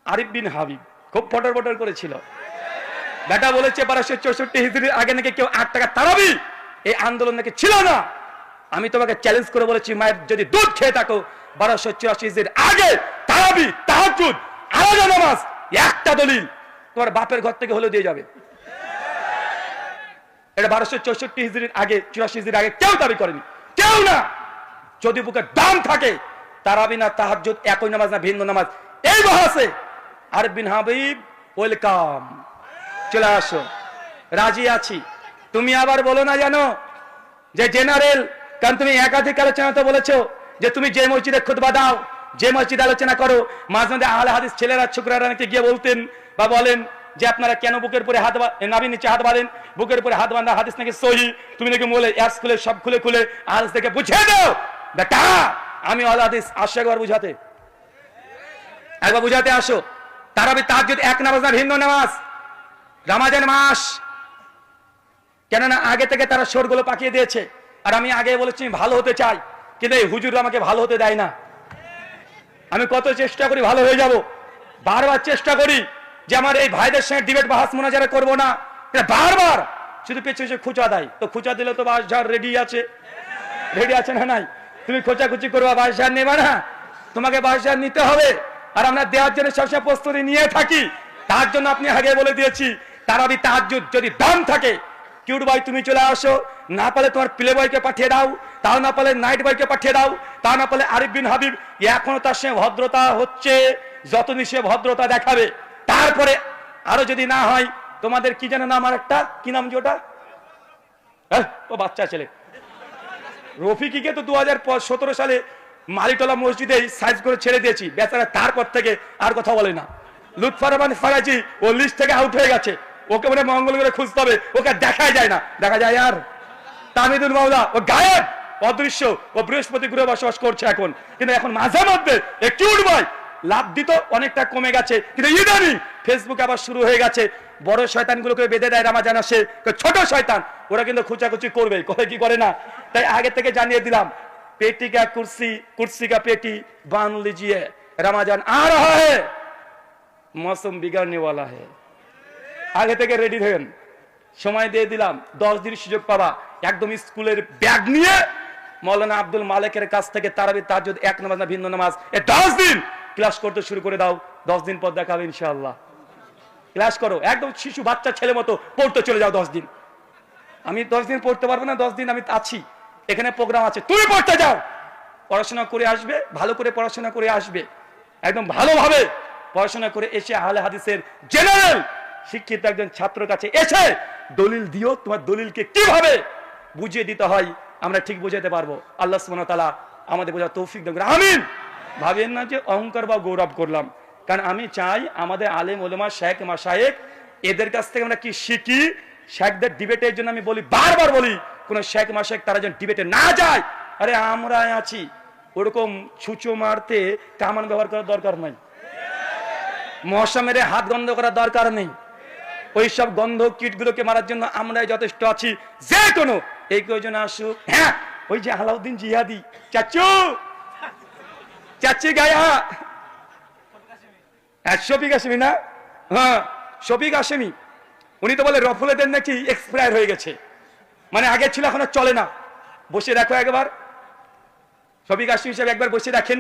আরিফ বিন হাবিব খুব ফটর ফটর করেছিল। বেটা বলেছে 1264 হিজরির আগে নাকি কেউ 8 টাকা তারাবি এই আন্দোলন নাকি ছিল না। আমি তোমাকে চ্যালেঞ্জ করে বলেছি, মায়ের যদি দুধ খেয়ে থাকো 1284 হিজরির আগে তারাবি, তাহাজ্জুদ, আলাদা নামাজ একটা দলিল তোমার বাপের ঘর থেকে হলেও দিয়ে যাবে। এটা 1264 হিজরির আগে 84 হিজরির আগে কেউ দাবি করেনি, কেউ না। যদি বুকে দাম থাকে তারাবি না তাহাজ্জুদ একই নামাজ না ভিন্ন নামাজ, এই বহাসে আরিফ বিন হাবিব ওয়েলকাম, চলে আসো, রাজি আছি। তুমি আবার বলো না জানো যে জেনারেল, কারণ তুমি একাধিক আলোচনাতে বলেছো যে তুমি যে মসজিদে খুতবা দাও, যে মসজিদে আলোচনা করো, মাঝে মাঝে আহলে হাদিস ছেলেরা ছোকরারা নাকি গিয়ে বলতেন বা বলেন যে আপনারা কেন বুকের উপরে হাত নাভির নিচে হাত বাঁধেন, বুকের উপরে হাত বাঁধা হাদিস নাকি সহি। তুমি নাকি বলে অ্যাপস খুলে সব খুলে খুলে হাদিস থেকে বুঝিয়ে দাও। বেটা আমি আহলে হাদিস, আসো একবার বুঝাতে, একবার বুঝাতে আসো। তারাবি তাহাজ্জুদ এক নামাজ না ভিন্ন নামাজ। রমজান মাস, কেননা আগে থেকে তারা শোরগুলো পাকিয়ে দিয়েছে। আর আমি আগে বলেছি ভালো হতে চাই, কিন্তু এই হুজুর আমাকে ভালো হতে দেয় না। আমি কত চেষ্টা করি ভালো হয়ে যাব, বারবার চেষ্টা করি যে আমার এই ভাইদের সঙ্গে ডিবেট বাহাস মোনাজারা করব না, বারবার শুধু পেছনে খুচা দেয়। তো খুচা দিলে তো বাসঝাড় রেডি আছে, রেডি আছে না নাই? তুমি খোঁচাখুচি করবা, বাসঝাড় নেবা না, তোমাকে বাসঝাড় নিতে হবে। আর আমরা দেওয়ার জন্য সবসময় প্রস্তুতি নিয়ে থাকি। তার জন্য আপনি আগে বলে দিয়েছি তারাবি তাহাজ্জুদ যদি দাম থাকে, কিউট ভাই তুমি চলে আসো, না পারলে তোমার প্লে বয়কে পাঠিয়ে দাও, তাও না পারলে নাইট বয়কে পাঠিয়ে দাও, তাও না পারলে আরিফ বিন হাবিব, এখনো তার সঙ্গে ভদ্রতা হচ্ছে, যতদিন সে ভদ্রতা দেখাবে। তারপরে আরো যদি না হয়, তোমাদের কি যেন নাম, আর একটা কি নাম যে ওটা, ও বাচ্চা ছেলে রফিকিকে তো 2017 সালে মালিটোলা মসজিদে সাইজ করে ছেড়ে দিয়েছি, বেচারা তারপর থেকে আর কথা বলে না। লুৎফর রহমান ফারাজি ও লিস্ট থেকে আউট হয়ে গেছে, ওকে মানে মঙ্গল করে খুঁজতে হবে, ওকে দেখাই যায় না। দেখা যায় আর তামিদুল মাওলা ও গায়েব, অদৃশ্য, ও বৃহস্পতি গ্রহে বসবাস করছে এখন। কিন্তু এখন মাঝে মধ্যে একটু উঠবাই লাভ দিত, অনেকটা কমে গেছে। কিন্তু ইদানিং ফেসবুকে আবার শুরু হয়ে গেছে, বড় শয়তানগুলোকে বেঁধে দেয় রমজান আসে, ছোট শয়তান ওরা কিন্তু খুচাখুচি করবে, করে কি করে না। তাই আগে থেকে জানিয়ে দিলাম, पेटी का कुर्सी, कुर्सी का पेटी बांध लीजिए, रमजान आ रहा है, मौसम बिगड़ने वाला है। आगे থেকে রেডি থাকেন, সময় দিয়ে দিলাম 10 দিন সুযোগ পাবা। একদম স্কুলের ব্যাগ নিয়ে মাওলানা আব্দুল মালিকের কাছ থেকে তারাবি তাহাজ্জুদ এক নামাজ না ভিন্ন নামাজ, এই 10 দিন ক্লাস করতে শুরু করে দাও। 10 দিন পর দেখাবে ইনশাআল্লাহ। ক্লাস করো, একদম শিশু বাচ্চা ছেলে মতো পড়তে চলে যাও 10 দিন। আমি 10 দিন পড়তে পারবো না, 10 দিন আমি আছি, এখানে প্রোগ্রাম আছে, তুমি পড়তে যাও, পড়াশোনা করে আসবে, ভালো করে পড়াশোনা করে আসবে, একদম ভালোভাবে পড়াশোনা করে এসে আহলে হাদিসের জেনারেল শিক্ষিত একজন ছাত্রের কাছে এসে দলিল দিও, তোমার দলিলকে কিভাবে বুঝিয়ে দিতে হয় আমরা ঠিক বুঝাতে পারবো। আল্লাহ সুবহানাহু ওয়া তাআলা আমাদের বোঝার তৌফিক দান করুন, আমিন। ভাবেন না যে অহংকার বা গৌরব করলাম, কারণ আমি চাই আমাদের আলেম ওলামা শেখ মাশায়েখ এদের কাছ থেকে আমরা কি শিখি। শেখদের ডিবেটের জন্য আমি বলি, বারবার বলি, কোন শেখ মাশায়েখ তারা যেন ডিবেটে না যায়। আরে আমরা আছি, ওরকম ছুঁচো মারতে কামান ব্যবহার করার দরকার নাই, মশা মেরে হাত গন্ধ করার দরকার নেই। ওই সব গন্ধ কীটগুলোকে মারার জন্য আমরাই যথেষ্ট আছি। যে কোনো এই কয়জন আসুক, হ্যাঁ ওই যে আলাউদ্দিন জিহাদি চাচু, চাচি গায়া, শফিক হাশেমি না, হ্যাঁ শফিক হাশেমি, উনি তো বলে রফুলেদের নাকি এক্সপায়ার হয়ে গেছে, মানে আগে ছিল এখন চলে না। বসে রাখো একবার, শফিক হাশেমি হিসেবে একবার বসে রাখেন,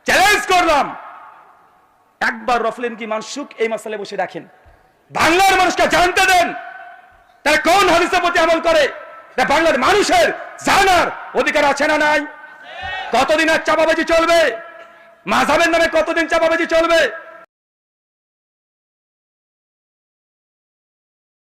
চ্যালেঞ্জ করলাম, একবার রফলেন কি মানসুক এই মাসালে বসে রাখেন, বাংলার মানুষকে জানতে দেন তারা কোন হাদিসের প্রতি আমল করে। বাংলার মানুষের জানার অধিকার আছে না নাই? কতদিন আর চাপাবাজি চলবে? মাযহাবের নামে কতদিন চাপাবাজি চলবে?